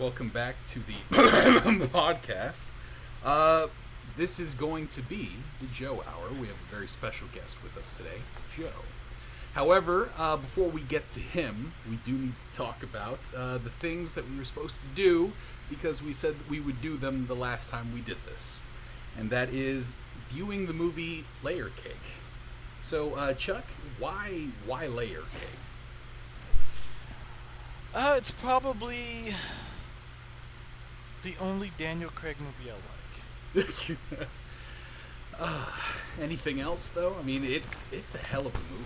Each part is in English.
welcome back to the podcast. This is going to be the Joe Hour. We have a very special guest with us today, Joe. However, before we get to him, we do need to talk about the things that we were supposed to do because we said that we would do them the last time we did this. And that is viewing the movie Layer Cake. So, Chuck, why Layer Cake? It's probably the only Daniel Craig movie I like. Anything else, though? I mean, it's a hell of a movie.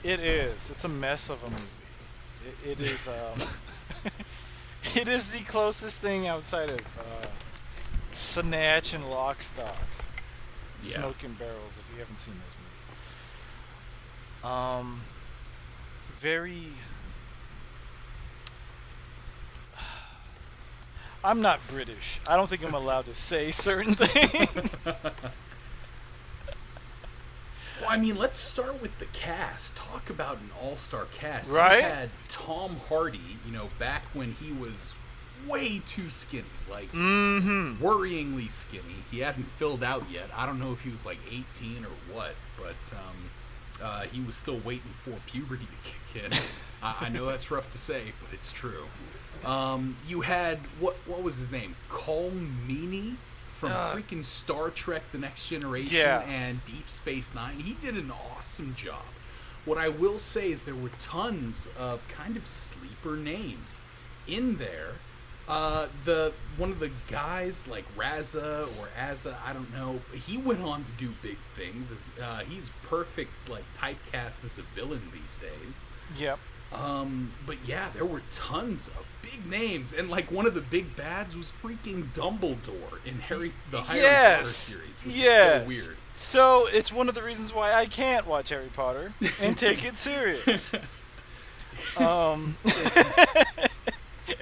It is. It's a mess of a movie. It is. It is the closest thing outside of Snatch and Lock, Stock, Smoke and Barrels. If you haven't seen those movies, very. I'm not British. I don't think I'm allowed to say certain things. Well, I mean, let's start with the cast. Talk about an all-star cast. Right? You had Tom Hardy, back when he was way too skinny, like worryingly skinny. He hadn't filled out yet. I don't know if he was like 18 or what, but he was still waiting for puberty to kick in. I know that's rough to say, but it's true. You had, what was his name? Colmini from freaking Star Trek The Next Generation and Deep Space Nine. He did an awesome job. What I will say is there were tons of kind of sleeper names in there. One of the guys, like Raza or Azza, I don't know, he went on to do big things. He's perfect, like, typecast as a villain these days. Yep. But yeah, there were tons of big names, and like one of the big bads was freaking Dumbledore in Harry Potter series, which is so weird. So it's one of the reasons why I can't watch Harry Potter and take it serious.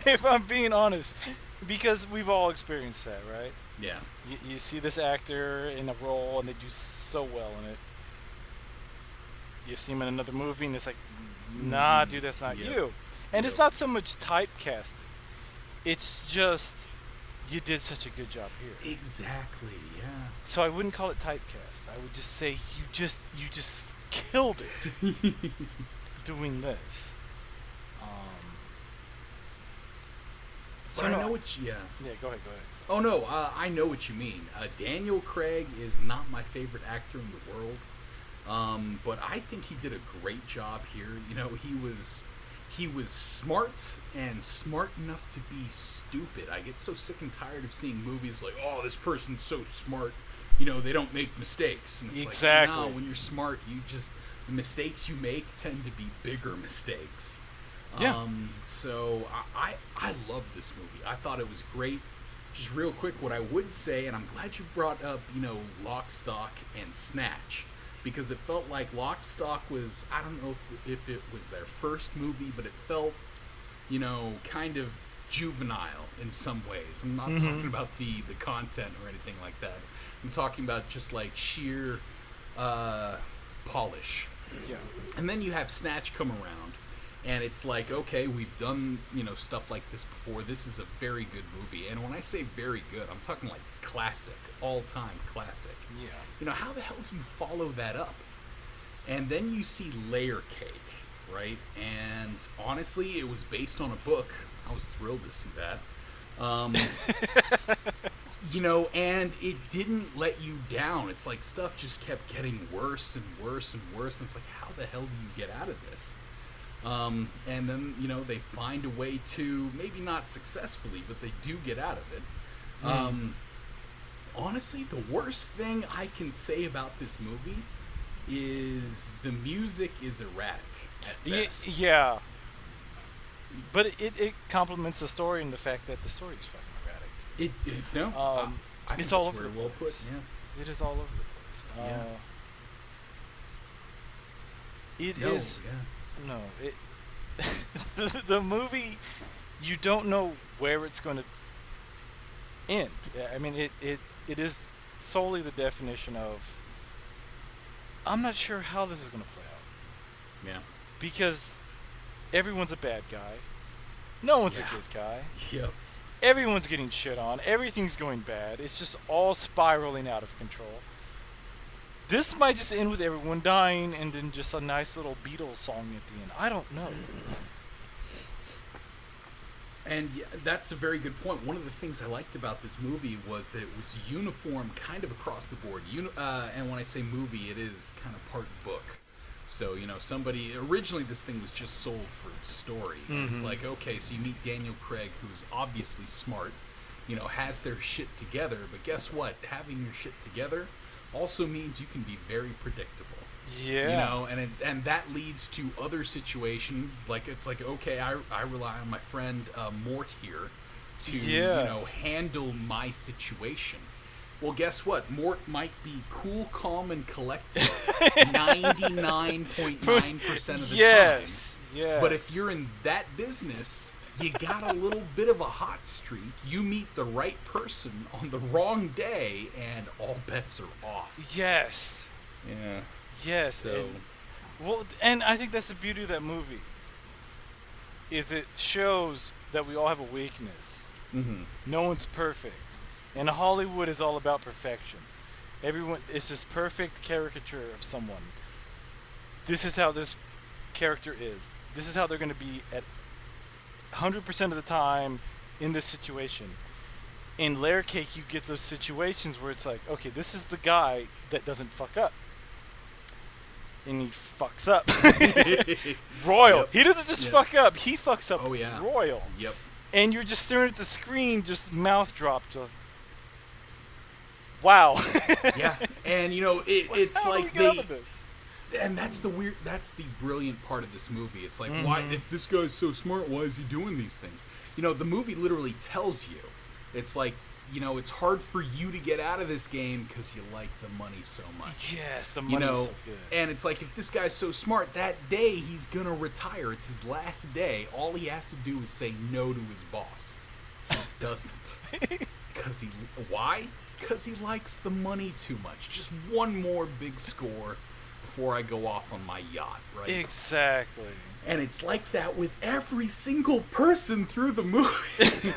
If I'm being honest, because we've all experienced that, right? Yeah. You see this actor in a role and they do so well in it. You see him in another movie and it's like, nah, dude, that's not you. And it's not so much typecasting. It's just, you did such a good job here. Exactly, yeah. So I wouldn't call it typecast. I would just say you just killed it doing this. But I know what Yeah, go ahead. Oh no, I know what you mean. Daniel Craig is not my favorite actor in the world. But I think he did a great job here. He was smart and smart enough to be stupid. I get so sick and tired of seeing movies like, oh, this person's so smart, they don't make mistakes. And it's exactly. Like, no, when you're smart, the mistakes you make tend to be bigger mistakes. Yeah. So I love this movie. I thought it was great. Just real quick, what I would say, and I'm glad you brought up, Lock, Stock, and Snatch. Because it felt like Lock, Stock was, I don't know if it was their first movie, but it felt, kind of juvenile in some ways. I'm not talking about the content or anything like that. I'm talking about just like sheer polish. Yeah. And then you have Snatch come around, and it's like, okay, we've done, stuff like this before. This is a very good movie. And when I say very good, I'm talking like classic, all-time classic. Yeah. How the hell do you follow that up? And then you see Layer Cake, right? And honestly, it was based on a book. I was thrilled to see that. And it didn't let you down. It's like stuff just kept getting worse and worse and worse. And it's like, how the hell do you get out of this? And then, they find a way to, maybe not successfully, but they do get out of it. Honestly, the worst thing I can say about this movie is the music is erratic at best. Yeah. But it complements the story and the fact that the story is fucking erratic. I think it's all that's over very the well place. put. Yeah. It is all over the place. The movie, you don't know where it's going to end. I mean, it is solely the definition of, I'm not sure how this is going to play out. Yeah. Because everyone's a bad guy. No one's a good guy. Yep. Everyone's getting shit on. Everything's going bad. It's just all spiraling out of control. This might just end with everyone dying and then just a nice little Beatles song at the end. I don't know. And that's a very good point. One of the things I liked about this movie was that it was uniform kind of across the board. And when I say movie, it is kind of part book. So, originally this thing was just sold for its story. And it's like, okay, so you meet Daniel Craig, who's obviously smart, has their shit together. But guess what? Having your shit together also means you can be very predictable. Yeah. And that leads to other situations. Like, it's like, okay, I rely on my friend Mort here to, handle my situation. Well, guess what? Mort might be cool, calm, and collected 99.9% of the time. Yes. But if you're in that business, you got a little bit of a hot streak. You meet the right person on the wrong day, and all bets are off. Yes. Yeah. Yes. So. And I think that's the beauty of that movie. Is it shows that we all have a weakness. Mm-hmm. No one's perfect. And Hollywood is all about perfection. Everyone, it's this perfect caricature of someone. This is how this character is. This is how they're going to be at 100% of the time in this situation. In Layer Cake, you get those situations where it's like, okay, this is the guy that doesn't fuck up. And he fucks up. Royal. Yep. He doesn't just fuck up. He fucks up royal. Yep. And you're just staring at the screen, just mouth dropped. Wow. Yeah. And, it's how like do we get out of this? And that's the brilliant part of this movie. It's like, why, if this guy's so smart, why is he doing these things? The movie literally tells you. It's like, it's hard for you to get out of this game because you like the money so much. Yes, the money's so good. And it's like, if this guy's so smart, that day he's going to retire. It's his last day. All he has to do is say no to his boss. He doesn't. Why? Because he likes the money too much. Just one more big score before I go off on my yacht, right? Exactly. And it's like that with every single person through the movie.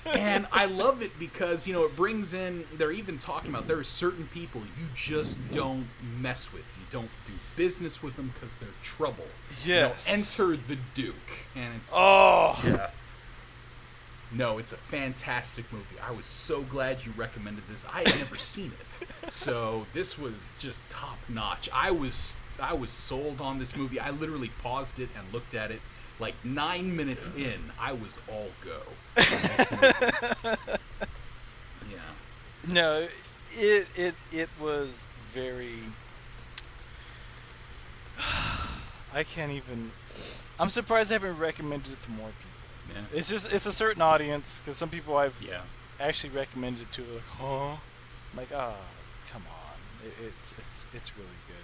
And I love it because, it brings in, they're even talking about there are certain people you just don't mess with. You don't do business with them because they're trouble. Yes. Enter the Duke. And it's yeah. No, it's a fantastic movie. I was so glad you recommended this. I had never seen it. So this was just top notch. I was sold on this movie. I literally paused it and looked at it. Like 9 minutes in, I was all go. Yeah. No, it was very. I can't even. I'm surprised I haven't recommended it to more people. Yeah. It's a certain audience because some people I've actually recommended it to are like, huh? I'm like, oh, come on, it's really good.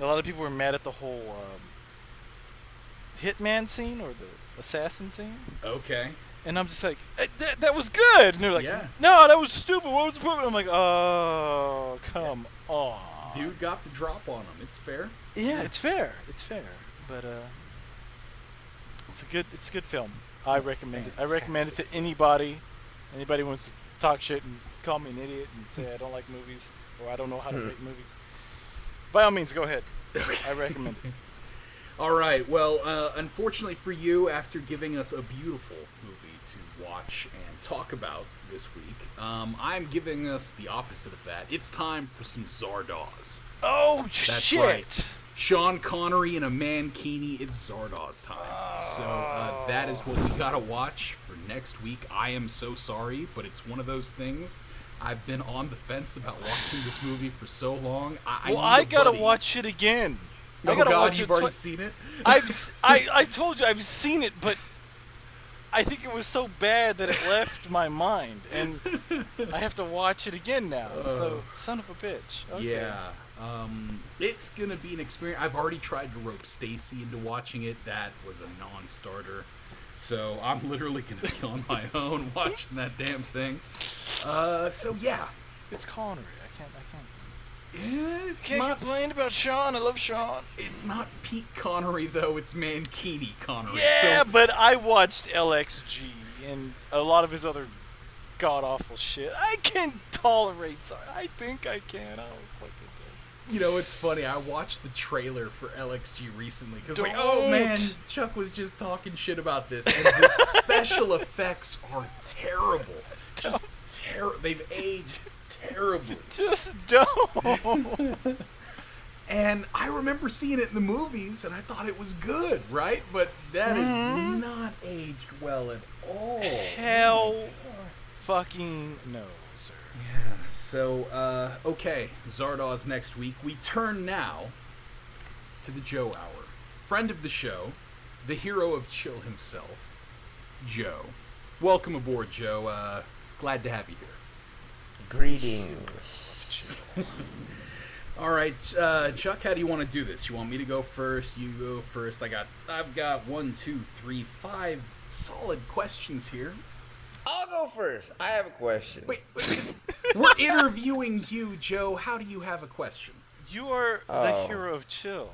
A lot of people were mad at the whole hitman scene or the assassin scene. Okay. And I'm just like, that was good. And they're like, no, that was stupid. What was the problem? I'm like, oh, come on. Dude got the drop on him. It's fair. Yeah, it's fair. But it's a good film. I recommend it. I recommend it to anybody. Anybody wants to talk shit and call me an idiot and say I don't like movies or I don't know how to make movies. By all means, go ahead. I recommend it. All right. Well, unfortunately for you, after giving us a beautiful movie to watch and talk about this week, I'm giving us the opposite of that. It's time for some Zardoz. Oh, That's shit. Right. Sean Connery in a mankini. It's Zardoz time. So that is what we gotta watch for next week. I am so sorry, but it's one of those things. I've been on the fence about watching this movie for so long. I gotta watch it again. Oh God, you've already seen it? I told you I've seen it, but I think it was so bad that it left my mind, and I have to watch it again now. So, son of a bitch. Okay. Yeah. It's gonna be an experience. I've already tried to rope Stacy into watching it. That was a non-starter. So I'm literally gonna be on my own watching that damn thing. So yeah. It's Connery. I can't. It's Can't not. complain about Sean. I love Sean. It's not Pete Connery though. It's Mankini Connery. Yeah, So, but I watched LXG and a lot of his other god awful shit. I can tolerate. I think I can. I don't fucking do. you know, it's funny. I watched the trailer for LXG recently because, like, Don't. oh man, Chuck was just talking shit about this, and the special effects are terrible. Just terrible. They've aged terribly. Just don't. And I remember seeing it in the movies, and I thought it was good, right? But that is not aged well at all. Hell fucking no, sir. Yeah, so, okay, Zardoz next week. We turn now to the Joe Hour. Friend of the show, the hero of Chill himself, Joe. Welcome aboard, Joe. Glad to have you here. Greetings. All right, Chuck, how do you want to do this? You want me to go first? You go first. I've got 1, 2, 3, 5 solid questions here. I'll go first. I have a question. Wait. We're interviewing you, Joe. How do you have a question? You are the hero of Chill.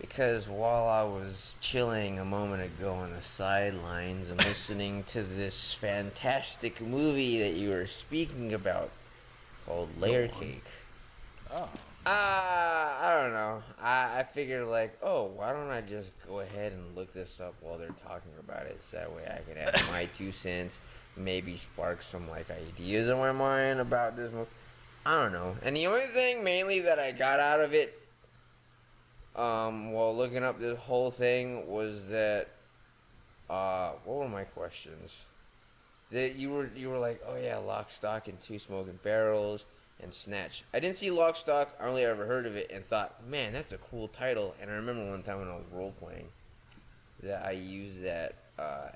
Because while I was chilling a moment ago on the sidelines and listening to this fantastic movie that you were speaking about called Layer Cake. Oh. I don't know. I figured why don't I just go ahead and look this up while they're talking about it, so that way I can add my 2 cents, maybe spark some ideas in my mind about this movie. I don't know. And the only thing mainly that I got out of it, while looking up this whole thing, was that, what were my questions? That you were like, oh yeah, Lock, Stock, and Two Smoking Barrels. And Snatch. I didn't see Lock, Stock. I only ever heard of it and thought, man, that's a cool title. And I remember one time when I was role playing that I used that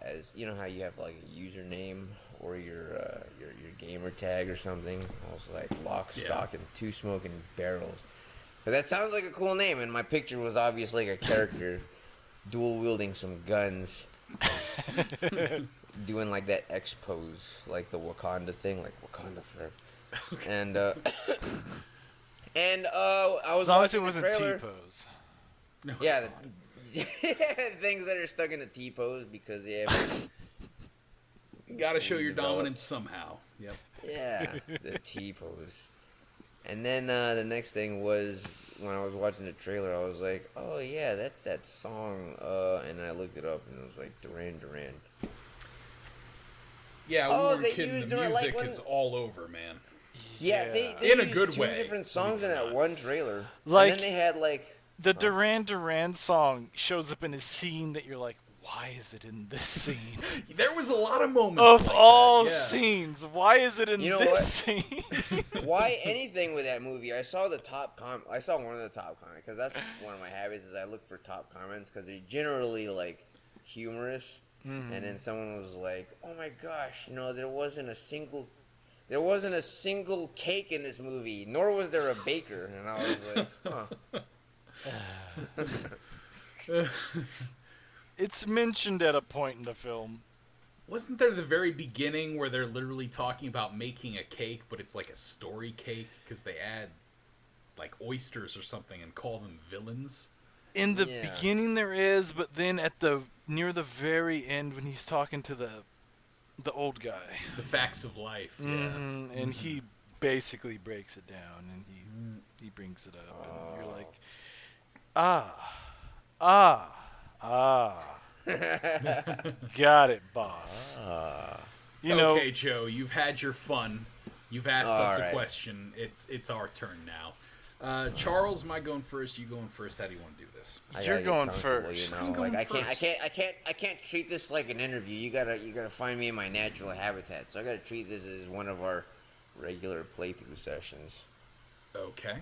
as, you know how you have a username or your gamer tag or something. I was like Lock, Stock, and Two Smoking Barrels. But that sounds like a cool name. And my picture was obviously a character dual wielding some guns, doing that X pose, like the Wakanda thing, like Wakanda forever. Okay. And I was as long as it watching wasn't the trailer. T-pose. No. Yeah, things that are stuck in the T-pose because they have. Got to show your dominance somehow. Yep. Yeah, the T-pose. And then the next thing was when I was watching the trailer, I was like, "Oh yeah, that's that song." And I looked it up, and it was like Duran Duran. Yeah, we were kidding. used The it, music is all over, man. Yeah, they in a used good 2 way. different songs in that one trailer. Like, and then they had the Duran Duran song shows up in a scene that you're like, why is it in this scene? There was a lot of moments of like all that, yeah. scenes, why is it in this scene? Why anything with that movie? I saw the top I saw one of the top comments because that's one of my habits is I look for top comments because they're generally humorous. Mm-hmm. And then someone was like, "Oh my gosh, there wasn't a single cake in this movie, nor was there a baker." And I was like, "Huh." It's mentioned at a point in the film. Wasn't there the very beginning where they're literally talking about making a cake, but it's like a story cake because they add oysters or something and call them villains? In the beginning there is, but then near the very end when he's talking to the old guy, the facts of life, and he basically breaks it down and he brings it up, and you're like, got it, boss. Okay, Joe, you've had your fun. You've asked us a right. question. It's our turn now. Charles, am I going first? You going first? How do you want to do this? You're going first. I'm going I first. can't treat this like an interview. You gotta find me in my natural habitat. So I gotta treat this as one of our regular playthrough sessions. Okay.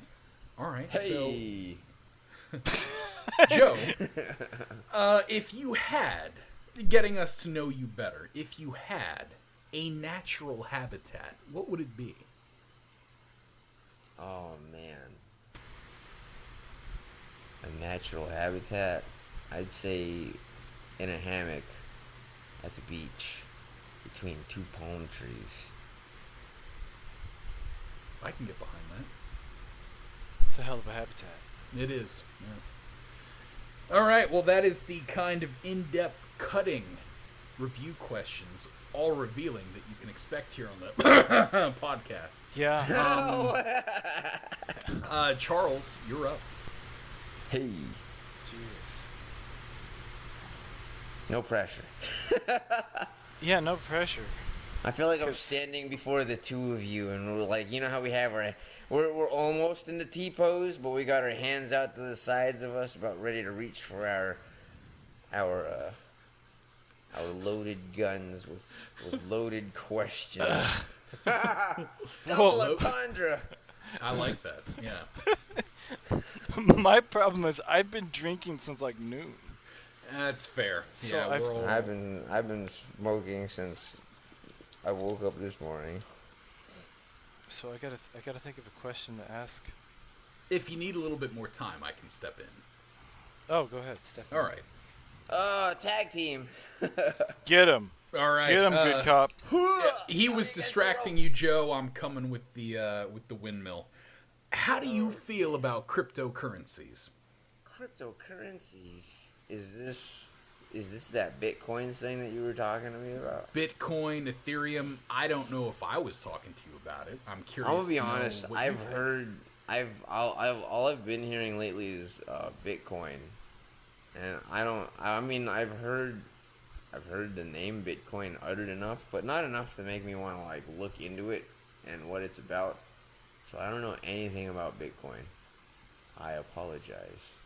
All right. Hey. So, Joe, if you had, getting us to know you better, if you had a natural habitat, what would it be? Oh man. A natural habitat, I'd say in a hammock at the beach between 2 palm trees. I can get behind that. It's a hell of a habitat. It is. Yeah. All right. Well, that is the kind of in-depth cutting review questions, all revealing that you can expect here on the podcast. Yeah. Charles, you're up. Hey, Jesus. no pressure. Yeah, no pressure. I feel like I'm standing before the two of you, and we're like, you know how we have we're almost in the T pose, but we got our hands out to the sides of us, about ready to reach for our loaded guns with loaded questions. Double entendre. I like that. Yeah. My problem is I've been drinking since like noon. That's fair. So Yeah, we're all... I've been smoking since I woke up this morning. So I gotta think of a question to ask. If you need a little bit more time, I can step in. Oh, go ahead, Steph. All right. Tag team. Get him. All right. Get him, good cop. He was distracting you, Joe. I'm coming with the windmill. How do you feel about cryptocurrencies? Cryptocurrencies. Is this that Bitcoin thing that you were talking to me about? Bitcoin, Ethereum. I don't know if I was talking to you about it. I'm curious. I'm gonna be to know honest. what you I've think. heard. All I've been hearing lately is Bitcoin, and I've heard the name Bitcoin uttered enough, but not enough to make me want to like look into it and what it's about. So I don't know anything about Bitcoin. I apologize.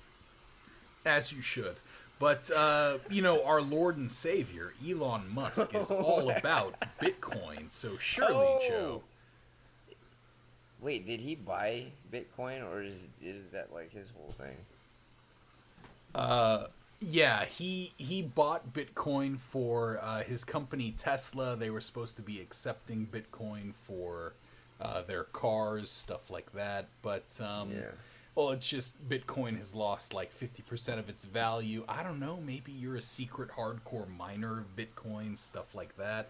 As you should. But, our Lord and Savior, Elon Musk, is all about Bitcoin. So surely, Joe. Wait, did he buy Bitcoin, or is that like his whole thing? Yeah, he bought Bitcoin for his company Tesla. They were supposed to be accepting Bitcoin for their cars, stuff like that. But, well, it's just Bitcoin has lost like 50% of its value. I don't know, maybe you're a secret hardcore miner of Bitcoin, stuff like that.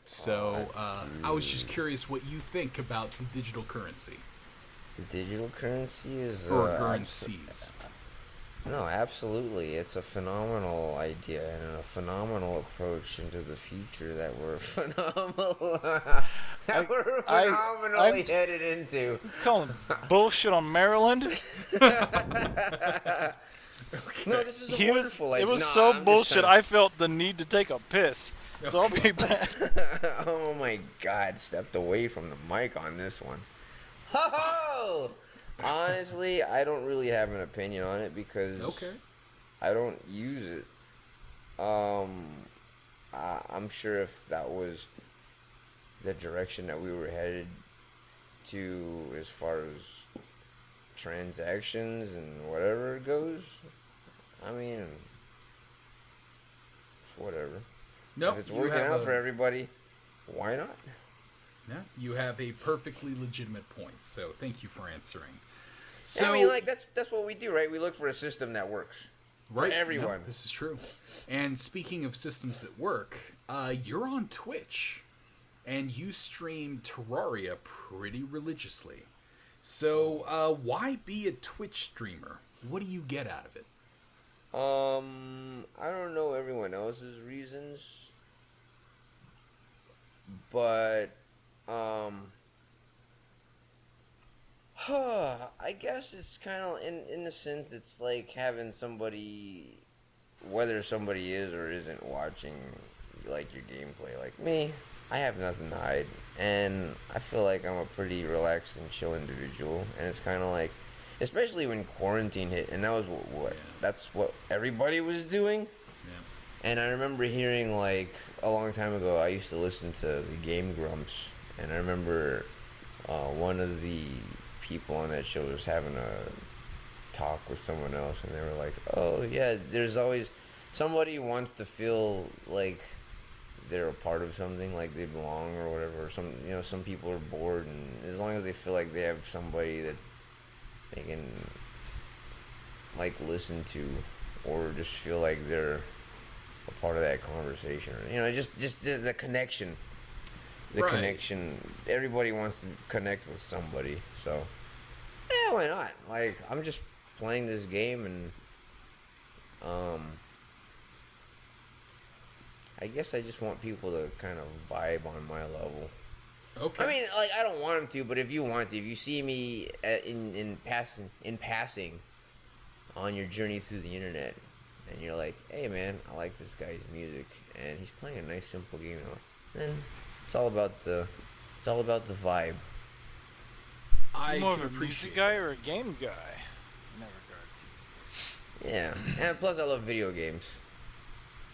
So I was just curious what you think about the digital currency. The digital currency is... Or currencies. No, absolutely. It's a phenomenal idea and a phenomenal approach into the future that we're phenomenally headed into. Calling bullshit on Maryland. No, this is a wonderful idea. It was so bullshit, I felt the need to take a piss. So I'll be back. Oh my God, stepped away from the mic on this one. Ho-ho! Honestly, I don't really have an opinion on it because I don't use it. I'm sure if that was the direction that we were headed to as far as transactions and whatever it goes, I mean, it's whatever. Nope, if it's working out for everybody, why not? Yeah, you have a perfectly legitimate point, so thank you for answering. So, I mean, like, that's what we do, right? We look for a system that works for everyone. No, this is true. And speaking of systems that work, you're on Twitch, and you stream Terraria pretty religiously. So, why be a Twitch streamer? What do you get out of it? I don't know everyone else's reasons, but I guess it's kind of in the sense it's like having somebody, whether somebody is or isn't watching like your gameplay. Like me, I have nothing to hide, and I feel like I'm a pretty relaxed and chill individual, and it's kind of like, especially when quarantine hit, and that was that's what everybody was doing. Yeah. And I remember hearing, like, a long time ago, I used to listen to the Game Grumps, and I remember one of the people on that show was having a talk with someone else, and they were like, oh yeah, there's always somebody who wants to feel like they're a part of something, like they belong or whatever. Some people are bored, and as long as they feel like they have somebody that they can like listen to, or just feel like they're a part of that conversation, or, just the connection. Connection. Everybody wants to connect with somebody, so Yeah, why not? Like, I'm just playing this game, and I guess I just want people to kind of vibe on my level. Okay. I mean, like, I don't want them to, but if you want to, if you see me in passing on your journey through the internet, and you're like, hey man, I like this guy's music, and he's playing a nice simple game, then it's all about the vibe. I More can of a music appreciate guy that. or a game guy in that regard. Yeah, and plus I love video games.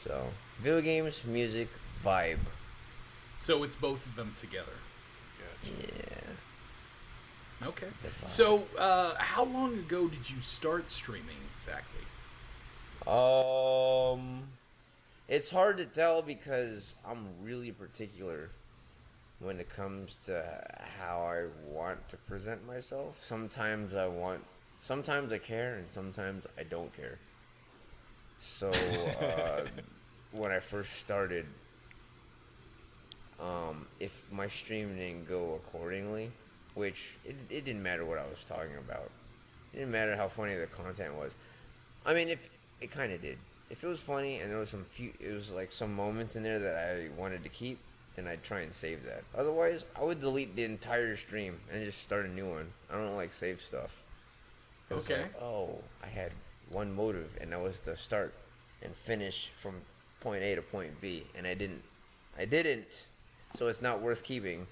So, video games, music, vibe. So it's both of them together. Gotcha. Yeah. Okay. The vibe. So, how long ago did you start streaming exactly? It's hard to tell because I'm really particular when it comes to how I want to present myself. Sometimes I care, and sometimes I don't care. So, when I first started, if my stream didn't go accordingly, which it didn't matter what I was talking about. It didn't matter how funny the content was. I mean, if it kind of did. If it was funny and there was it was like some moments in there that I wanted to keep, then I'd try and save that. Otherwise, I would delete the entire stream and just start a new one. I don't like save stuff. It's Okay. like, oh, I had one motive, and that was to start and finish from point A to point B, and I didn't. So it's not worth keeping.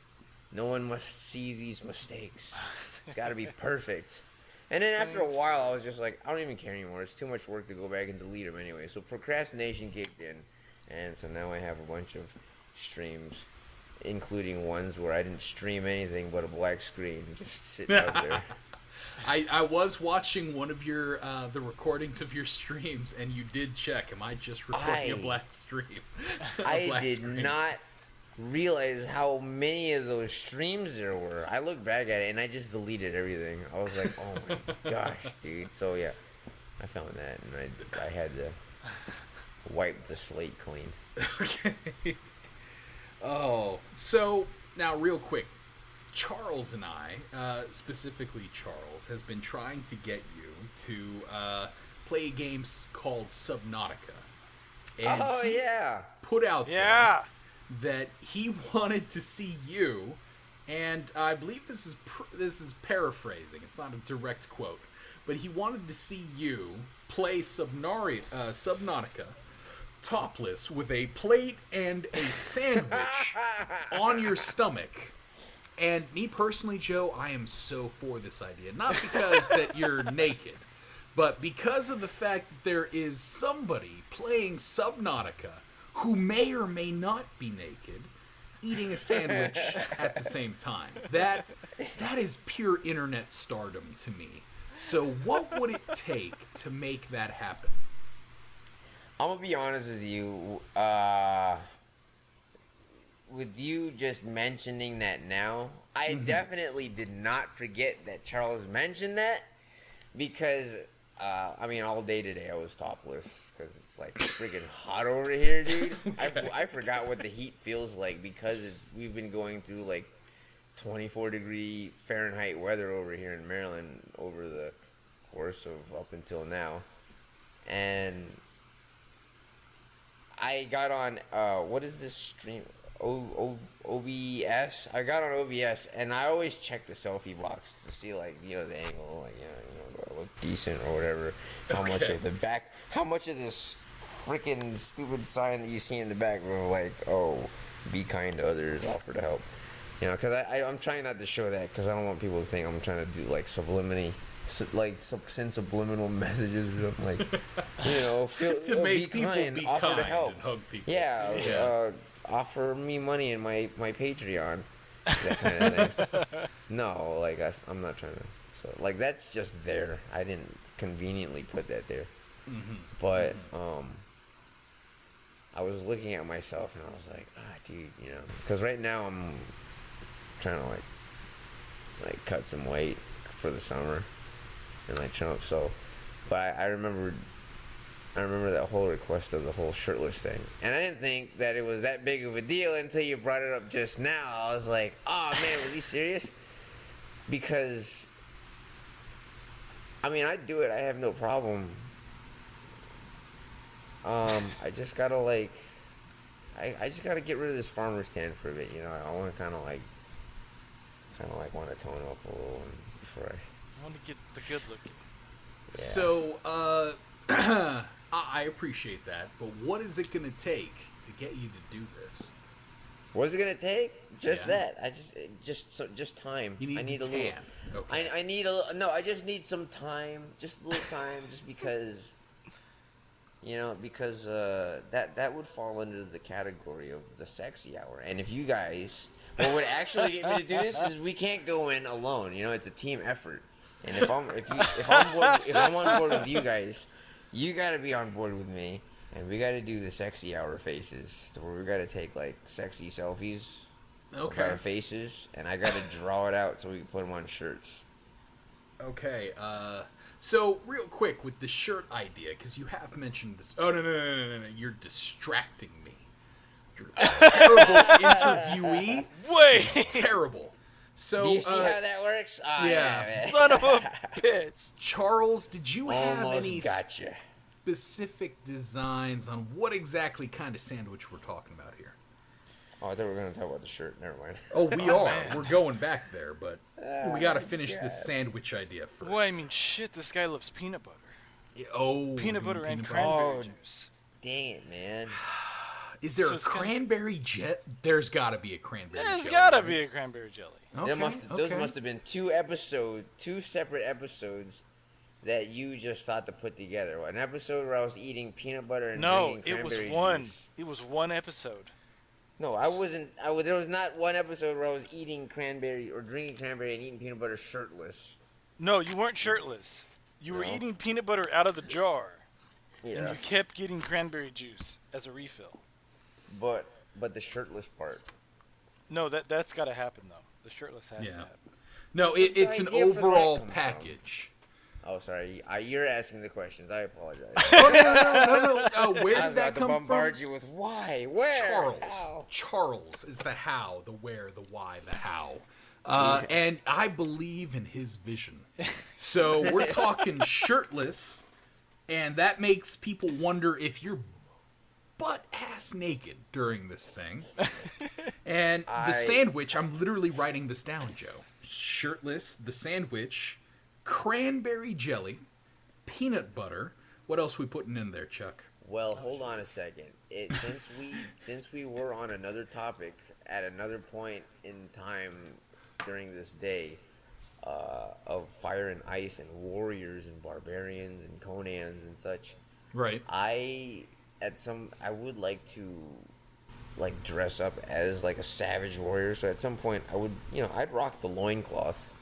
No one must see these mistakes. It's got to be perfect. And then after a while, I was just like, I don't even care anymore. It's too much work to go back and delete them anyway. So procrastination kicked in, and so now I have a bunch of streams, including ones where I didn't stream anything but a black screen just sitting out there. I was watching one of your the recordings of your streams, and you did check. Am I just recording a black stream? I Black did screen. not realize how many of those streams there were. I looked back at it and I just deleted everything. I was like, oh my gosh, dude. So yeah, I found that, and I had to wipe the slate clean. Okay. Oh, so now real quick, Charles and I, specifically Charles, has been trying to get you to play a game called Subnautica. And Oh he yeah. put out Yeah. there that he wanted to see you, and I believe this is paraphrasing. It's not a direct quote, but he wanted to see you play Subnautica topless with a plate and a sandwich on your stomach. And me personally, Joe, I am so for this idea. Not because that you're naked, but because of the fact that there is somebody playing Subnautica who may or may not be naked, eating a sandwich at the same time. That is pure internet stardom to me. So what would it take to make that happen? I'm gonna be honest with you. With you just mentioning that now, I definitely did not forget that Charles mentioned that, because I mean, all day today I was topless because it's like freaking hot over here, dude. I forgot what the heat feels like because we've been going through like 24-degree Fahrenheit weather over here in Maryland over the course of up until now. And I got on, what is this stream? OBS. I got on OBS, and I always check the selfie box to see, like, you know, the angle, like, do I look decent or whatever. How much of this freaking stupid sign that you see in the back of, like, oh, be kind to others, offer to help. You know, because I'm trying not to show that because I don't want people to think I'm trying to do, like, send subliminal messages or something, like, you know, To make be people kind, be offer kind to help. and hug people. Yeah. Offer me money in my Patreon, that kind of thing. No, like, I'm not trying to. So, like, that's just there. I didn't conveniently put that there. But I was looking at myself and I was like, dude, you know, because right now I'm trying to like cut some weight for the summer and like trim up. So, but I remember that whole request of the whole shirtless thing. And I didn't think that it was that big of a deal until you brought it up just now. I was like, oh man, was he serious? Because I mean, I'd do it. I have no problem. I just gotta like, I just gotta get rid of this farmer's tan for a bit. You know, I want to kind of like want to tone up a little before I want to get the good looking. Yeah. So, I appreciate that, but what is it going to take to get you to do this? What's it gonna take? Just Yeah. that. Just time. You need I need the a little. tan. Okay. I need a no. I just need some time. Just a little time. Just because. You know, because that would fall under the category of the sexy hour. And if you guys, what would actually get me to do this is we can't go in alone. You know, it's a team effort. And if I'm on board with you guys, you got to be on board with me, and we got to do the sexy hour faces, to where we got to take like sexy selfies of our faces, and I got to draw it out so we can put them on shirts. Okay. So real quick with the shirt idea, because you have mentioned this. Oh no! You're distracting me. You're a terrible interviewee. Wait. Terrible. So Do you see how that works? Oh, yeah. man. Son of a bitch. Charles, did you have Almost any gotcha. specific designs on what exactly kind of sandwich we're talking about here? Oh, I thought we were going to talk about the shirt. Never mind. Oh, we are. We're going back there, but we got to finish this sandwich idea first. Well, I mean, shit, this guy loves peanut butter. Yeah, oh, Peanut butter and butter. cranberry Oh. juice. Dang it, man. Is there So a it's kinda- cranberry jet? There's got to be a cranberry There's jelly, gotta right? be a cranberry jelly. Okay, Those must have been two separate episodes that you just thought to put together. An episode where I was eating peanut butter and No, drinking it was cranberry one. juice. It was one episode. No, I wasn't. There was not one episode where I was eating cranberry or drinking cranberry and eating peanut butter shirtless. No, you weren't shirtless. You were No. eating peanut butter out of the jar, and Yeah, you kept getting cranberry juice as a refill. but the shirtless part. No, that's got to happen though. The shirtless has to Yeah. happen. No, it's an idea for that overall come from? package. Oh, sorry. You're asking the questions. I apologize. No. Where I did was that about to come bombard from? you with why, where, Charles. how. Charles is the how, the where, the why, the how. And I believe in his vision. So we're talking shirtless, and that makes people wonder if you're butt-ass naked during this thing. And the sandwich, I'm literally writing this down, Joe. Shirtless, the sandwich, cranberry jelly, peanut butter. What else we putting in there, Chuck? Well, hold on a second. Since we were on another topic at another point in time during this day of fire and ice and warriors and barbarians and Conans and such, Right. I would like to like dress up as like a savage warrior. So at some point I would, I'd rock the loincloth.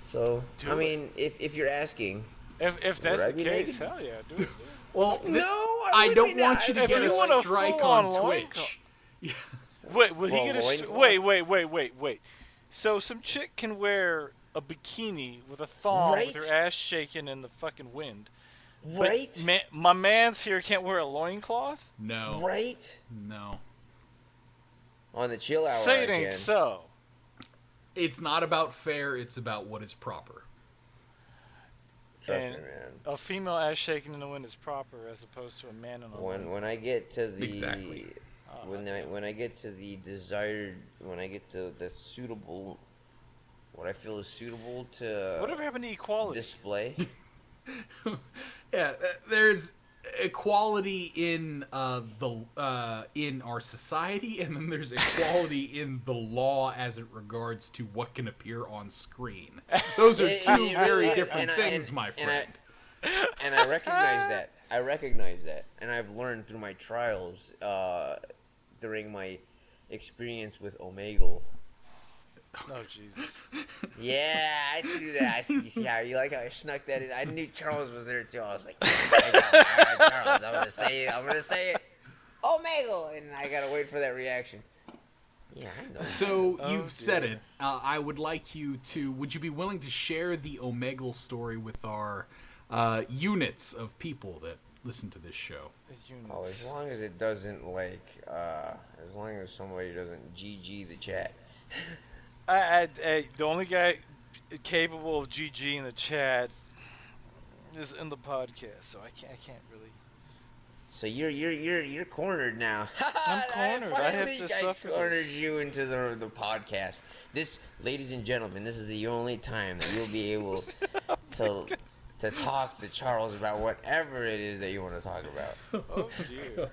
So Do I it. mean, if you're asking, If that's I the be case, naked? hell yeah, do it. Well, No, I would don't be want not. you to If get you a want a strike full-on on loincloth- Twitch. Wait, will he Full get a loincloth? wait. So some chick can wear a bikini with a thong with Right? her ass shaking in the fucking wind. right, But my man's here can't wear a loincloth? No. right No. on the chill hour. Say it I ain't can. so. It's not about fair, it's about what is proper. Trust And me, man. a female ass shaking in the wind is proper as opposed to a man in a wind. When I get to the Exactly. when I get to the desired, when I get to the suitable, what I feel is suitable to Whatever happened to equality? display. Yeah, there's equality in in our society, and then there's equality in the law as it regards to what can appear on screen. Those are two very different things, my friend. And I recognize that. I recognize that, and I've learned through my trials during my experience with Omegle. Oh Jesus! Yeah, I knew that. You see how you like how I snuck that in? I knew Charles was there too. I was like, I got Charles. I'm gonna say it. Omegle, and I gotta wait for that reaction. Yeah, I know. So Oh, you've said dear. it. I would like you to. Would you be willing to share the Omegle story with our units of people that listen to this show? The units. Oh, as long as it doesn't as long as somebody doesn't GG the chat. The only guy capable of GG in the chat is in the podcast, so I can't really. So you're cornered now. I'm cornered. I have to suffer cornered this. you into the podcast. This, ladies and gentlemen, this is the only time that you'll be able to to talk to Charles about whatever it is that you want to talk about. Oh dear.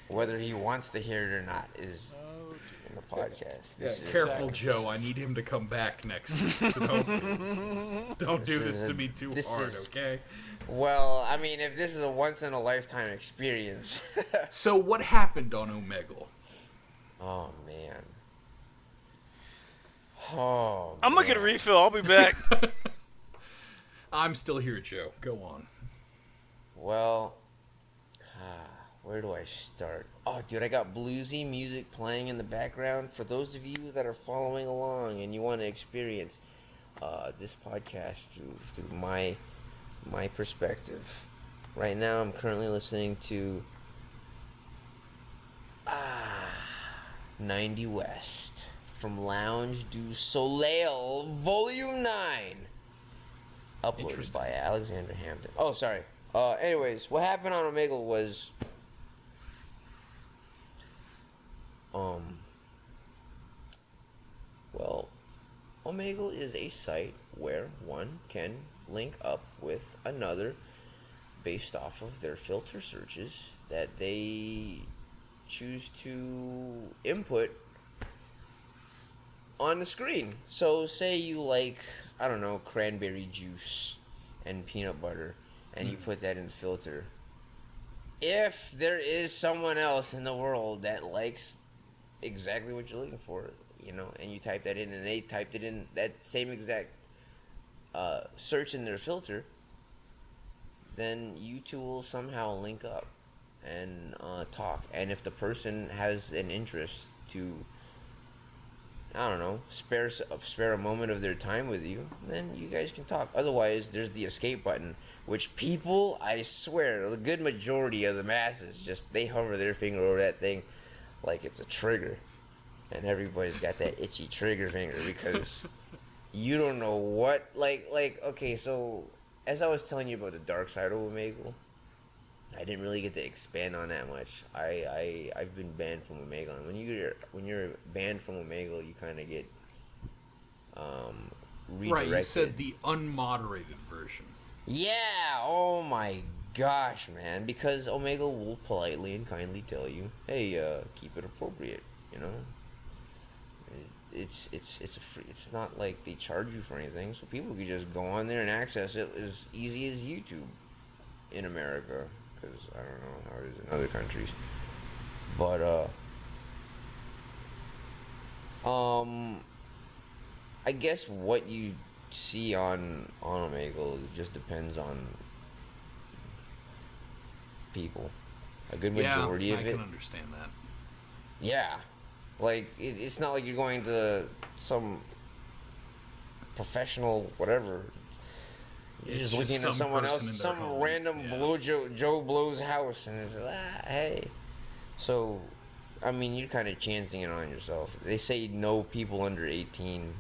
Whether he wants to hear it or not is Oh dear. in the podcast. Yeah, This is, careful, Joe. I need him to come back next week. So don't do this to me too hard, okay? well, I mean, if this is a once in a lifetime experience. So what happened on Omegle? Oh man. Oh. I'm gonna get a refill. I'll be back. I'm still here, Joe. Go on. Well, where do I start? Oh, dude, I got bluesy music playing in the background. For those of you that are following along and you want to experience this podcast through my perspective, right now I'm currently listening to 90 West from Lounge du Soleil Volume 9. Uploaded by Alexander Hampton. Oh, sorry. Anyways, what happened on Omegle was, well, Omegle is a site where one can link up with another based off of their filter searches that they choose to input on the screen. So say you like, I don't know, cranberry juice and peanut butter, and you put that in the filter. If there is someone else in the world that likes exactly what you're looking for, you know, and you type that in and they typed it in, that same exact search in their filter, then you two will somehow link up and talk. And if the person has an interest to, I don't know, spare a moment of their time with you, then you guys can talk. Otherwise, there's the escape button, which people, I swear, the good majority of the masses, just, they hover their finger over that thing like it's a trigger. And everybody's got that itchy trigger finger because you don't know what, like, okay, so as I was telling you about the dark side of Omegle, I didn't really get to expand on that much. I've been banned from Omegle, and when you're banned from Omegle, you kind of get redirected. Right, you said the unmoderated version. Yeah. Oh my gosh, man. Because Omegle will politely and kindly tell you, hey, keep it appropriate. You know. It's a free. It's not like they charge you for anything, so people can just go on there and access it as easy as YouTube in America. Because I don't know how it is in other countries, but I guess what you see on Omegle just depends on people. A good majority of it. I can understand that. Yeah, like it's not like you're going to some professional whatever. You're just looking at someone else, some random Joe Blow's house, and it's hey. So, I mean, you're kind of chancing it on yourself. They say no people under 18,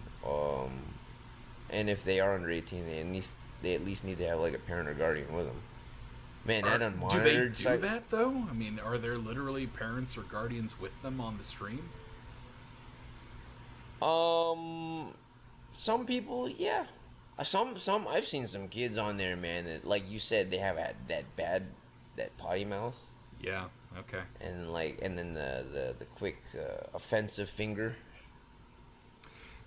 and if they are under 18, they at least need to have like a parent or guardian with them. Man, that unmonitored. Do they do that though? I mean, are there literally parents or guardians with them on the stream? Some people, yeah. Some I've seen some kids on there, man, that, like you said, they have that potty mouth. Yeah. Okay. And then the quick offensive finger.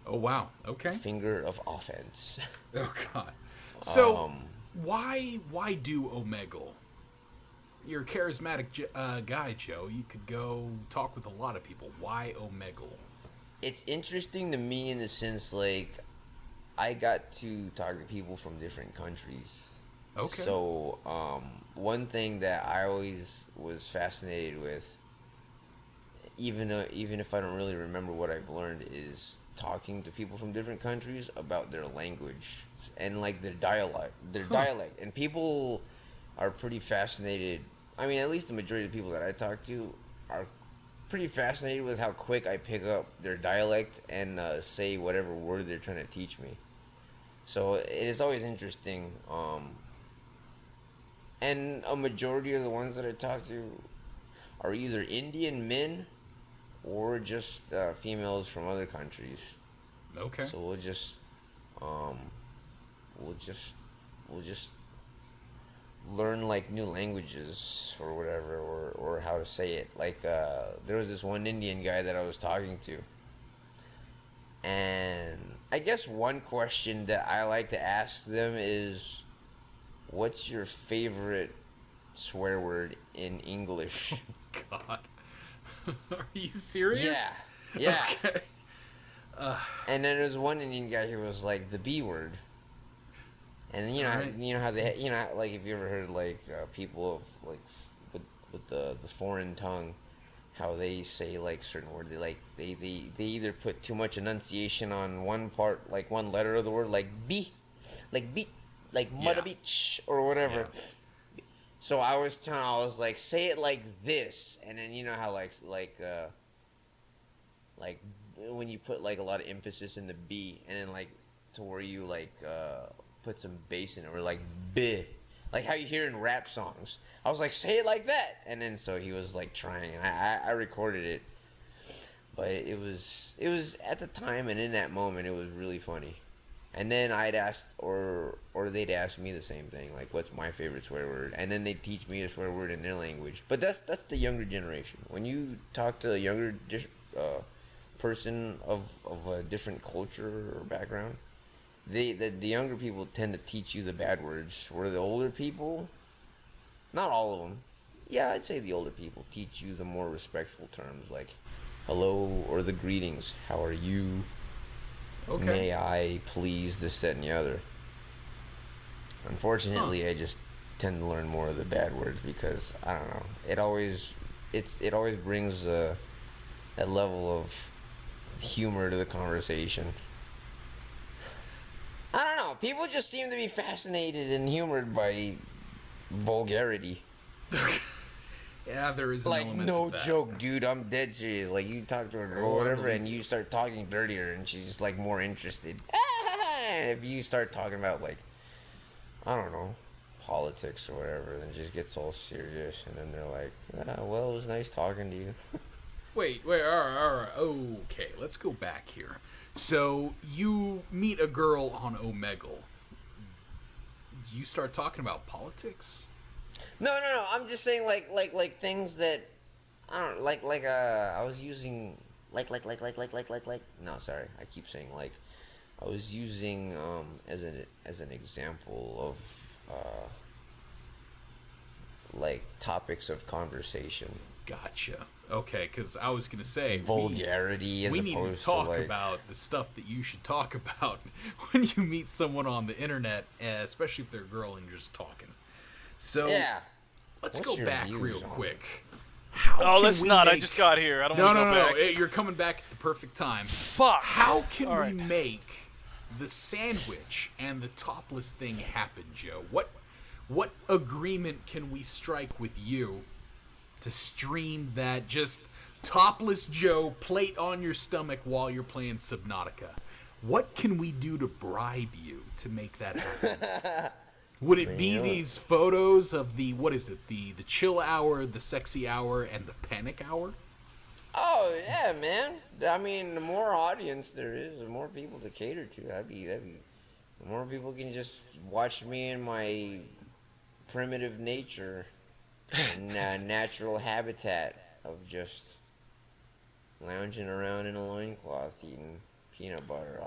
Oh wow. Okay. Finger of offense. Oh god. So why do Omegle? You're a charismatic guy, Joe. You could go talk with a lot of people. Why Omegle? It's interesting to me in the sense, like, I got to talk to people from different countries. Okay. So, one thing that I always was fascinated with, even if I don't really remember what I've learned, is talking to people from different countries about their language and like their dialect. And people are pretty fascinated. I mean, at least the majority of the people that I talk to are pretty fascinated with how quick I pick up their dialect and say whatever word they're trying to teach me. So it is always interesting And a majority of the ones that I talk to are either Indian men or just females from other countries. Okay. So um, we'll just learn like new languages or whatever, or how to say it. Like there was this one Indian guy that I was talking to, and I guess one question that I like to ask them is, what's your favorite swear word in English? God. Are you serious? Yeah. Okay. And then there's one Indian guy who was like the B word. And Right. you know how they, like, if you ever heard like people of like with the foreign tongue, how they say like certain words, they either put too much enunciation on one part, like one letter of the word, like B, like beat, like mother Yeah. beach or whatever. Yeah. So I was like, say it like this, and then you know how like when you put like a lot of emphasis in the B, and then like to where you like put some bass in it, or like B, like how you hear in rap songs. I was like, say it like that, and then so he was like trying, and I recorded it, but it was at the time and in that moment it was really funny. And then I'd ask, or they'd ask me the same thing, like, what's my favorite swear word? And then they'd teach me a swear word in their language. But that's the younger generation. When you talk to a younger person of a different culture or background, the younger people tend to teach you the bad words, where the older people, not all of them, yeah, I'd say the older people teach you the more respectful terms, like hello, or the greetings, how are you? Okay. May I please, this, that, and the other. Unfortunately, I just tend to learn more of the bad words because I don't know. It always brings that level of humor to the conversation. I don't know. People just seem to be fascinated and humored by vulgarity. Yeah, there is an Like, element no of that. joke, dude. I'm dead serious. Like, you talk to a girl or whatever, and you start talking dirtier, and she's just, like, more interested. And if you start talking about, like, I don't know, politics or whatever, then it just gets all serious. And then they're like, well, it was nice talking to you. Wait, all right. Okay, let's go back here. So, you meet a girl on Omegle. You start talking about politics? No. I'm just saying, like things that, I don't I was using, like. No, sorry. I keep saying, like. I was using, as an example of, like, topics of conversation. Gotcha. Okay, because I was going to say... Vulgarity we as need opposed to talk to, like... about the stuff that you should talk about when you meet someone on the internet, especially if they're a girl and you're just talking. So, Yeah. let's What's go your back views real on quick. Oh, let's not. I just got here. I don't want to go back. No. You're coming back at the perfect time. Fuck. How can All we right. make the sandwich and the topless thing happen, Joe? What agreement can we strike with you to stream that just topless Joe plate on your stomach while you're playing Subnautica? What can we do to bribe you to make that happen? Would it be these photos of the, what is it, the chill hour, the sexy hour, and the panic hour? Oh, yeah, man. I mean, the more audience there is, the more people to cater to. That'd be the more people can just watch me in my primitive nature and natural habitat of just lounging around in a loincloth eating peanut butter.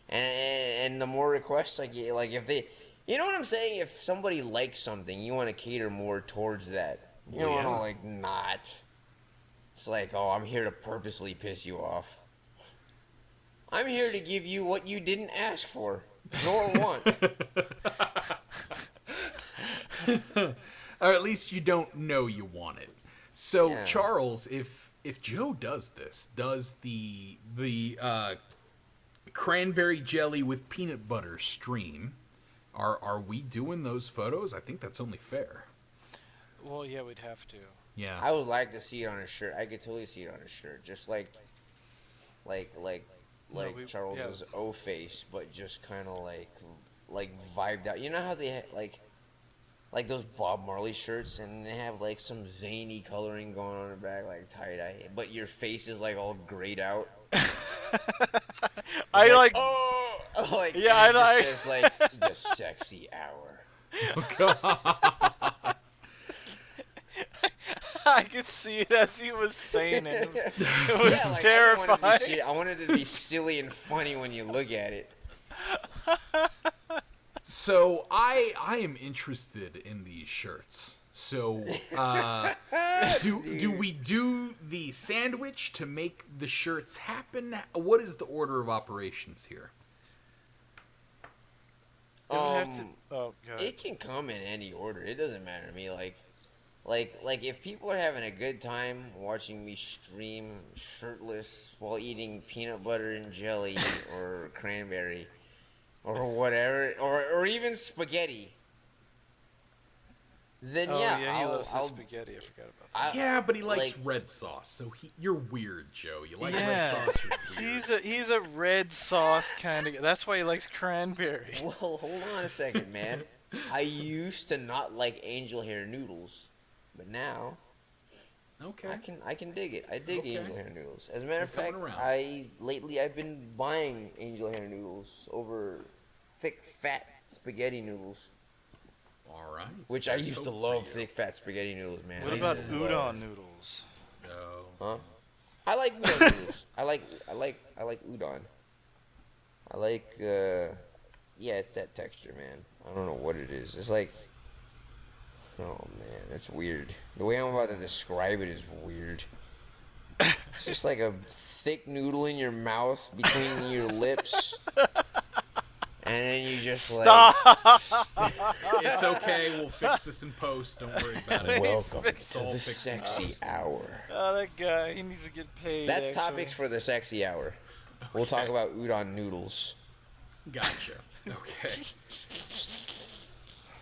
And the more requests I get, like, if they... You know what I'm saying? If somebody likes something, you want to cater more towards that. You don't want to, like, not. It's like, oh, I'm here to purposely piss you off. I'm here to give you what you didn't ask for, nor want. Or at least you don't know you want it. So, Yeah. Charles, if Joe does this, does the cranberry jelly with peanut butter stream, are we doing those photos? I think that's only fair. Well, yeah, we'd have to. Yeah. I would like to see it on a shirt. I could totally see it on a shirt, just like Charles's O face, but just kind of like vibed out. You know how they like like those Bob Marley shirts, and they have like some zany coloring going on the back, like tie dye, but your face is like all grayed out. I like. Oh, like Yeah, and it I just says like the sexy hour. I could see it as he was saying it. It was Yeah, like, terrifying. I wanted it to be silly and funny when you look at it. So I am interested in these shirts. So do we do the sandwich to make the shirts happen? What is the order of operations here? It would have to. Oh, God. It can come in any order. It doesn't matter to me. Like if people are having a good time watching me stream shirtless while eating peanut butter and jelly or cranberry or whatever, or even spaghetti, then Oh, yeah, he loves his I'll spaghetti. I forgot about that. Yeah, but he likes like- red sauce. So you're weird, Joe. You like red Yeah. sauce. You're weird. He's a red sauce kind of. That's why he likes cranberry. Well, hold on a second, man. I used to not like angel hair noodles, but now Okay. I can dig it. I dig Okay. angel hair noodles. As a matter of You're fact, coming around. lately I've been buying angel hair noodles over thick fat spaghetti noodles, All right. which I There's used to hope for love you. thick fat spaghetti noodles, man. What I used about to udon love- noodles? No. Huh? I like udon noodles. I like udon. I like yeah, it's that texture, man. I don't know what it is. It's like, oh man, that's weird. The way I'm about to describe it is weird. It's just like a thick noodle in your mouth between your lips, and then you just Stop. It's okay. We'll fix this in post. Don't worry about it. welcome It's to all the fixed sexy up. hour. Oh, that guy. He needs to get paid. That's actually. topics for the sexy hour. We'll talk about udon noodles Gotcha. Okay.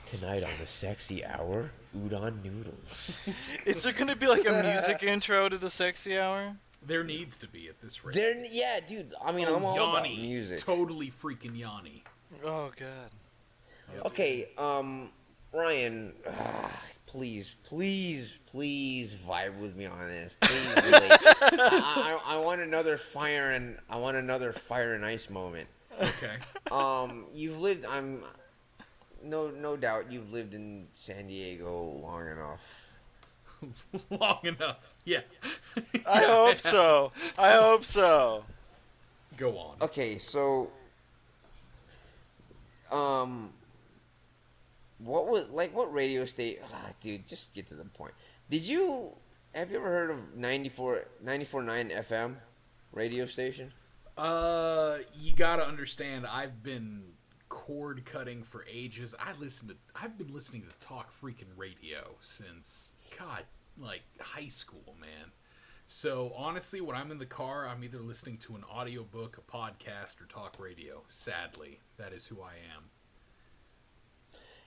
tonight on the sexy hour. Udon noodles. Is there gonna be like a music intro to the sexy hour? There needs to be at this rate. Yeah, dude. I mean, Oh, I'm all about Yanni. music. Totally freaking Yanni. Oh God. Okay, Ryan, please vibe with me on this. Please, really. I want another fire and ice moment. Okay. You've lived. No doubt you've lived in San Diego long enough. Long enough. Yeah. I hope so. I hope so. Go on. Okay, so, what radio station? Dude, just get to the point. Have you ever heard of 94.9 FM radio station? You gotta understand. I've been cord cutting for ages. I've been listening to talk freaking radio since like high school, man. So honestly, when I'm in the car, I'm either listening to an audiobook, a podcast, or talk radio. Sadly, that is who I am.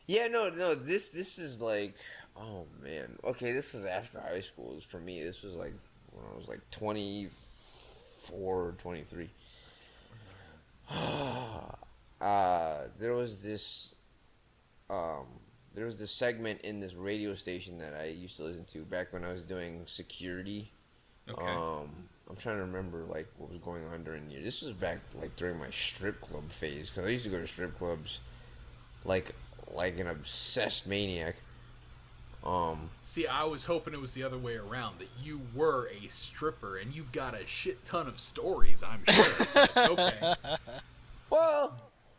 Yeah, no. This is like, oh man. Okay, this was after high school. For me, this was like when I was like 24 or 23. There was this segment in this radio station that I used to listen to back when I was doing security. Okay. I'm trying to remember like what was going on during the year. This was back like during my strip club phase, because I used to go to strip clubs like an obsessed maniac. See, I was hoping it was the other way around, that you were a stripper and you've got a shit ton of stories, I'm sure. But, okay. Well,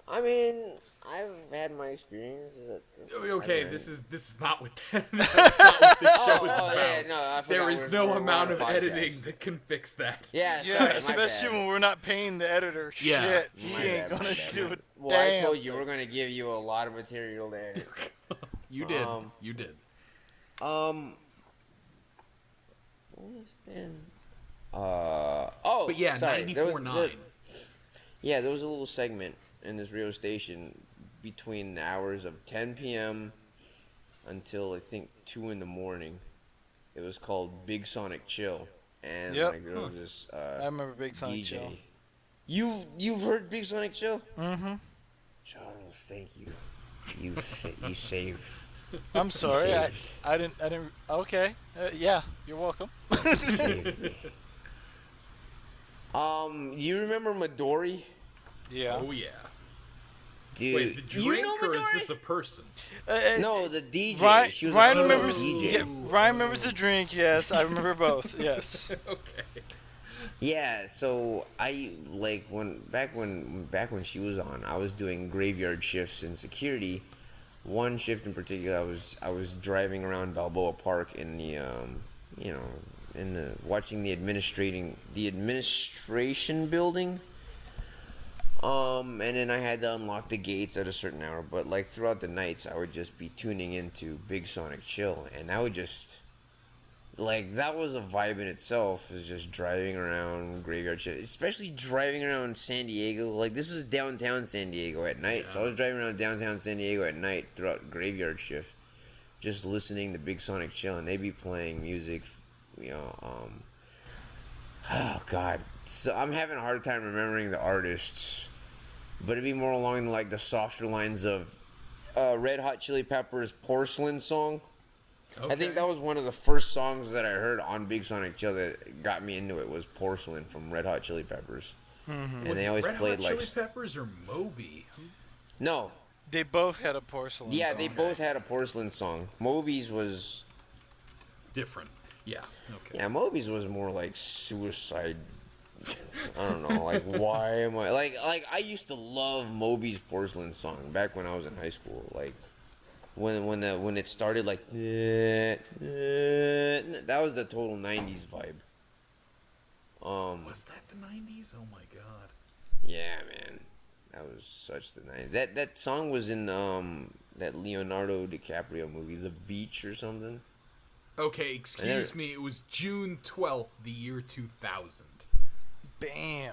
I mean, I've had my experiences. Okay, this is not what that's not what this show is about. Yeah, no, I forgot There is we're no on amount a of podcast. editing that can fix that. Yeah, Yeah, sorry, my especially bad. when we're not paying the editor. Yeah. Shit, he My ain't bad, my gonna bad, do my it. Well, Damn. I told you we're gonna give you a lot of material to edit. You did. Um, You did. What was then? But yeah, sorry. 94.9. Yeah, there was a little segment in this radio station between the hours of 10 p.m. until I think 2 in the morning. It was called Big Sonic Chill, and Yep. like there was this I remember Big Sonic DJ. Chill. You've heard Big Sonic Chill? Mm-hmm. Charles, thank you. You saved I'm sorry. I, Saved. I didn't. Okay. Yeah, you're welcome. Saved me. You remember Midori? Yeah. Oh yeah. Dude, Wait, the you drink know or is Midori? this a person? No, the DJ. Ryan, She was Ryan a female remembers. DJ. Yeah, Ryan remembers the drink. Yes, I remember both. Yes. Okay. Yeah, so I like when back when she was on, I was doing graveyard shifts in security. One shift in particular, I was driving around Balboa Park in the you know, in the watching the administration building. And then I had to unlock the gates at a certain hour, but like throughout the nights, I would just be tuning into Big Sonic Chill, and I would just like that was a vibe in itself. Is just driving around graveyard shit, especially driving around San Diego. Like this was downtown San Diego at night, so I was driving around downtown San Diego at night throughout graveyard shift, just listening to Big Sonic Chill, and they'd be playing music, you know. Oh God, so I'm having a hard time remembering the artists, but it'd be more along like the softer lines of Red Hot Chili Peppers' "Porcelain" song. Okay. I think that was one of the first songs that I heard on Big Sonic Chill that got me into it was "Porcelain" from Red Hot Chili Peppers, and Was they it always Red played Hot like Chili Peppers or Moby? no, They both had a porcelain. yeah, song. they both had a "Porcelain" song. Moby's was Different. Yeah. Okay. yeah, Moby's was more like suicide. I don't know, like why am I like I used to love Moby's "Porcelain" song back when I was in high school, like. When it started like that was the total 90s vibe. Was that the 90s? Oh my god. Yeah, man. That was such the 90s. That song was in that Leonardo DiCaprio movie, The Beach or something. Okay, excuse me. It was June 12th, the year 2000. Bam.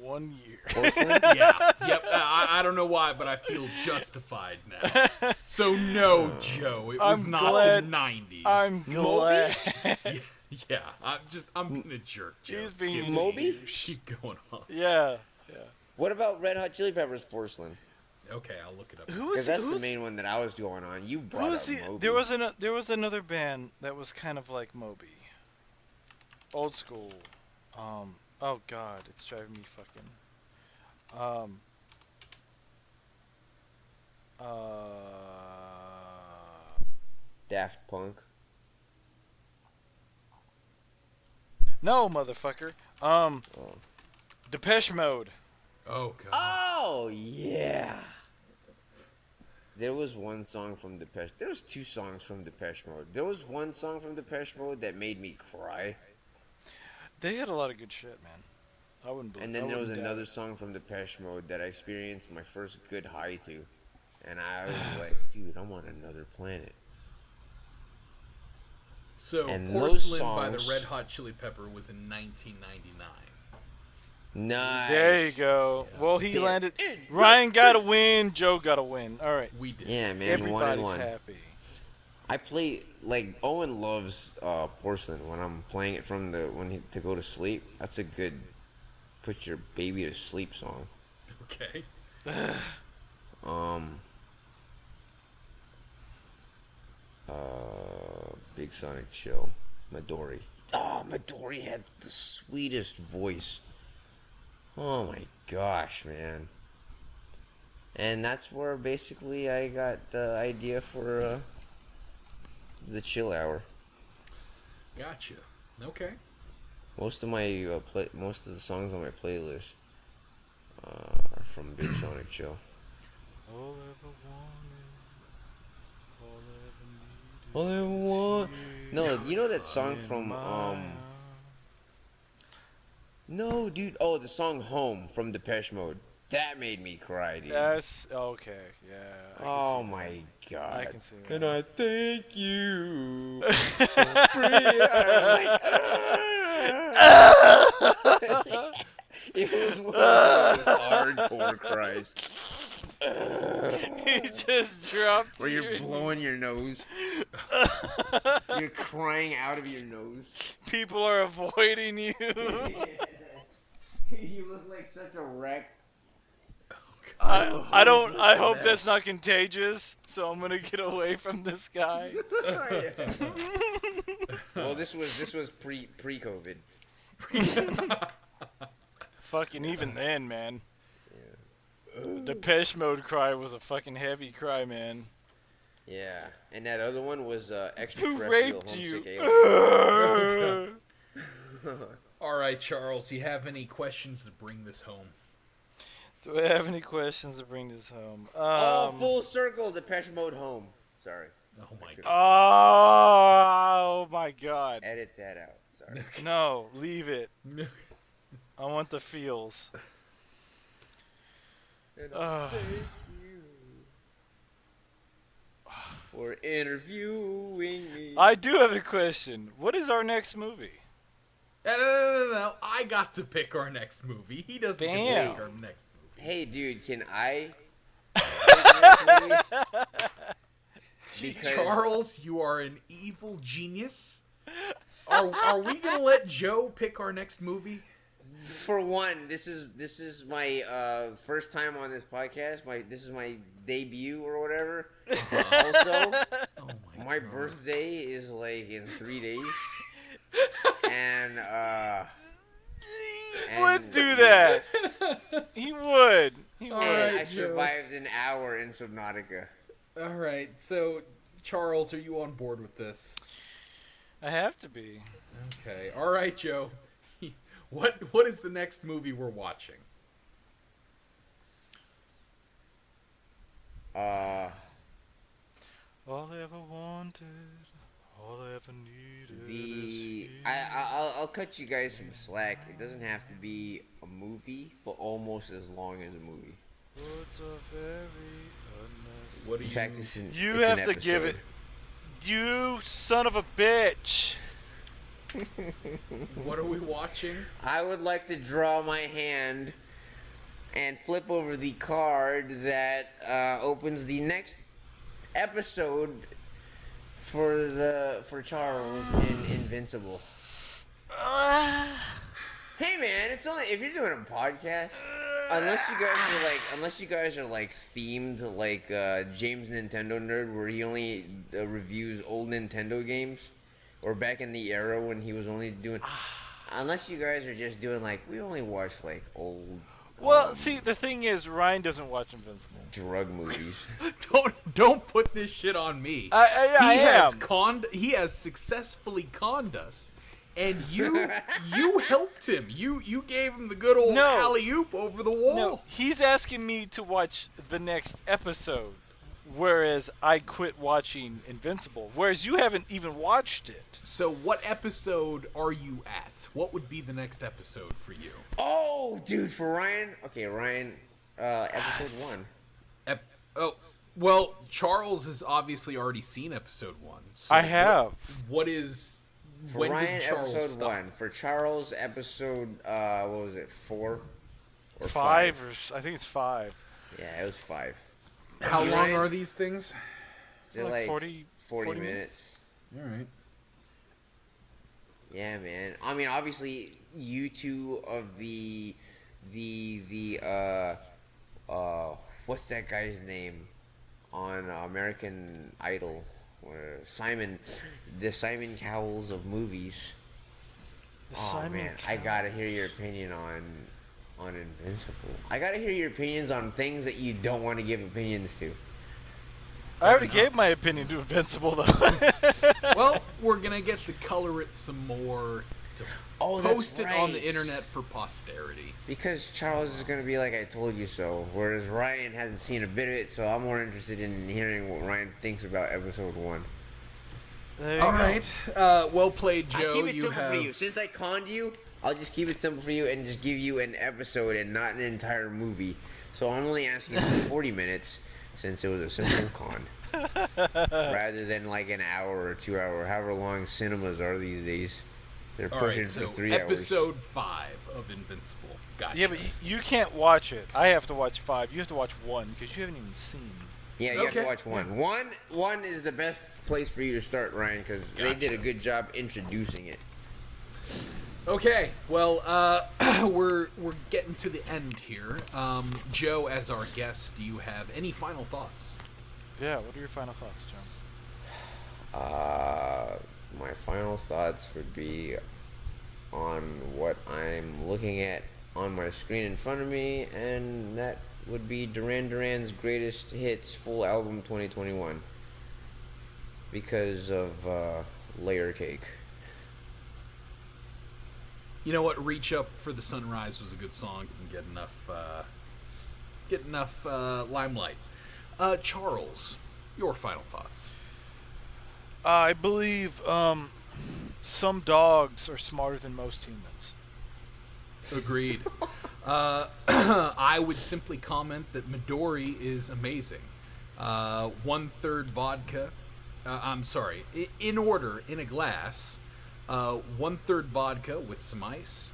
1 year. Porcelain? Yeah. Yep. I don't know why, but I feel justified now. So no, Joe, it was I'm not glad- the 90s. I'm glad. Yeah. I'm being a jerk, Joe. He's being Skip a it. Moby? Keep going on. Yeah. What about Red Hot Chili Peppers' "Porcelain"? Okay, I'll look it up. Who Because was that's who's, the main one that I was going on. You who brought was up the, Moby. there was another band that was kind of like Moby. Old school. Oh god, it's driving me fucking. Daft Punk. No, motherfucker. Oh. Depeche Mode. Oh god. Oh yeah. There was one song from Depeche. There was two songs from Depeche Mode. There was one song from Depeche Mode that made me cry, They had a lot of good shit, man. I wouldn't believe. and then I there was wouldn't doubt another it. song from Depeche Mode that I experienced my first good high to, and I was like, dude, I'm on another planet. So And those Porcelain by the songs- Red Hot Chili Pepper was in 1999. Nice. There you go. Well, he There. landed. Ryan got a win. Joe got a win. All right. We did. Yeah, man, Everybody's 1-1. happy. I play like Owen loves Porcelain when I'm playing it from to go to sleep. That's a good put your baby to sleep song. Okay. Big Sonic Chill, Midori. Oh, Midori had the sweetest voice. Oh my gosh, man. And that's where basically I got the idea for the chill hour. Gotcha. Okay. Most of my most of the songs on my playlist are from Big Sonic Chill. All I ever wanted, all I ever needed. No, you know that song from No, dude. Oh, the song "Home" from Depeche Mode. That made me cry, dude. That's okay. Yeah. I can Oh see my god. I can see that. And I thank you. It was one of those hardcore cries. He just dropped. Where you're blowing your nose. You're crying out of your nose. People are avoiding you. You look like such a wreck. I don't. I hope that's not contagious. So I'm gonna get away from this guy. Well, this was pre-COVID. Fucking even then, man. Depeche Mode cry was a fucking heavy cry, man. Yeah, and that other one was Who extraterrestrial raped homesick you? alien. All right, Charles, you have any questions to bring this home? Do I have any questions to bring this home? Full circle, Depeche Mode home. Sorry. Oh my god. Oh my god. Edit that out. Sorry. No, leave it. I want the feels. Thank you for interviewing me. I do have a question. What is our next movie? No. I got to pick our next movie. He doesn't get to Damn. pick our next movie. Hey, dude, can I? pick the next movie? Because Charles, you are an evil genius. Are we gonna let Joe pick our next movie? for one, this is my first time on this podcast. This is my debut or whatever. Also, my birthday is like in 3 days. And He would do that. He would. He would. and right, I Joe. survived an hour in Subnautica. All right, so Charles, are you on board with this? I have to be. Okay. All right, Joe. What is the next movie we're watching? All I ever wanted, all I ever needed. I'll cut you guys some slack. It doesn't have to be a movie, but almost as long as a movie. Words are very unnecessary. What do In you? fact, You it's have an to give it. episode. You son of a bitch. What are we watching? I would like to draw my hand and flip over the card that opens the next episode for Charles in Invincible. Hey man, it's only if you're doing a podcast. Unless you guys are like themed like James Nintendo Nerd, where he only reviews old Nintendo games, or back in the era when he was only doing. Unless you guys are just doing like we only watch like old. Well, see, the thing is, Ryan doesn't watch Invincible. Drug movies. Don't put this shit on me. I He has successfully conned us, and you helped him. You gave him the good old alley-oop over the wall. No, he's asking me to watch the next episode, whereas I quit watching Invincible. Whereas you haven't even watched it. So what episode are you at? What would be the next episode for you? Oh, dude, for Ryan. Okay, Ryan. Episode 1. Well, Charles has obviously already seen episode 1. So I have. What is? For when Ryan, did Charles episode stop? 1. For Charles, episode what was it? 4 or 5 or I think it's 5. Yeah, it was 5. How See, long Ryan? are these things? They're Like like 40 minutes. All right. Yeah, man. I mean, obviously, you two of the what's that guy's name on American Idol? Where the Simon Cowells of movies. Man, I gotta hear your opinion on Invincible. I gotta hear your opinions on things that you don't want to give opinions to. I already gave my opinion to Invincible, though. Well, we're gonna get to color it some more to post it on the right. internet for posterity. Because Charles is gonna be like, I told you so. Whereas Ryan hasn't seen a bit of it, so I'm more interested in hearing what Ryan thinks about episode 1. All right. Well played, Joe. I'll keep it you simple have... for you. Since I conned you, I'll just keep it simple for you and just give you an episode and not an entire movie. So I'm only asking for 40 minutes since it was a simple con. Rather than like an hour or 2 hour, however long cinemas are these days. They're All pushing right, so for 3 hours. episode 5 of Invincible. Gotcha. Yeah, but you can't watch it. I have to watch 5. You have to watch 1 because you haven't even seen. Yeah, you have to watch 1. One is the best place for you to start, Ryan, because they did a good job introducing it. Okay, well, we're getting to the end here. Joe, as our guest, do you have any final thoughts? Yeah, what are your final thoughts, John? My final thoughts would be on what I'm looking at on my screen in front of me, and that would be Duran Duran's Greatest Hits full album 2021 because of Layer Cake. You know what? Reach Up for the Sunrise was a good song. Didn't get enough limelight. Charles, your final thoughts. I believe some dogs are smarter than most humans. Agreed. I would simply comment that Midori is amazing. 1/3 vodka. I'm sorry. In order, in a glass. 1/3 vodka with some ice.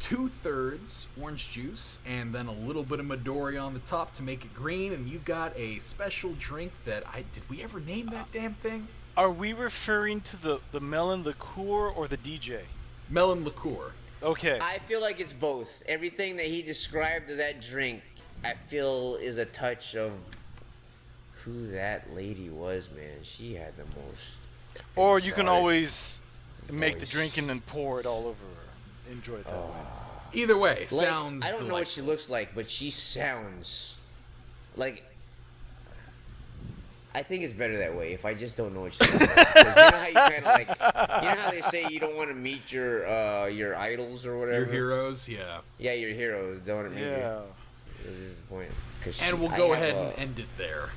2/3 orange juice, and then a little bit of Midori on the top to make it green. And you've got a special drink that did we ever name that damn thing? Are we referring to the melon liqueur or the DJ? Melon liqueur. Okay. I feel like it's both. Everything that he described of that drink, I feel is a touch of who that lady was, man. She had the most. Or you can exotic always make the voice. drink and then pour it all over her. Enjoy it that way. Either way, Like, sounds I don't know what she delightful. looks like, but she sounds like. I think it's better that way if I just don't know what she looks like. 'Cause you know how you kind of like, you know how they say you don't want to meet your idols or whatever. Your heroes, yeah. Yeah, your heroes don't want to meet Yeah. you. This is the point. 'Cause And we'll I go have ahead a- and end it there.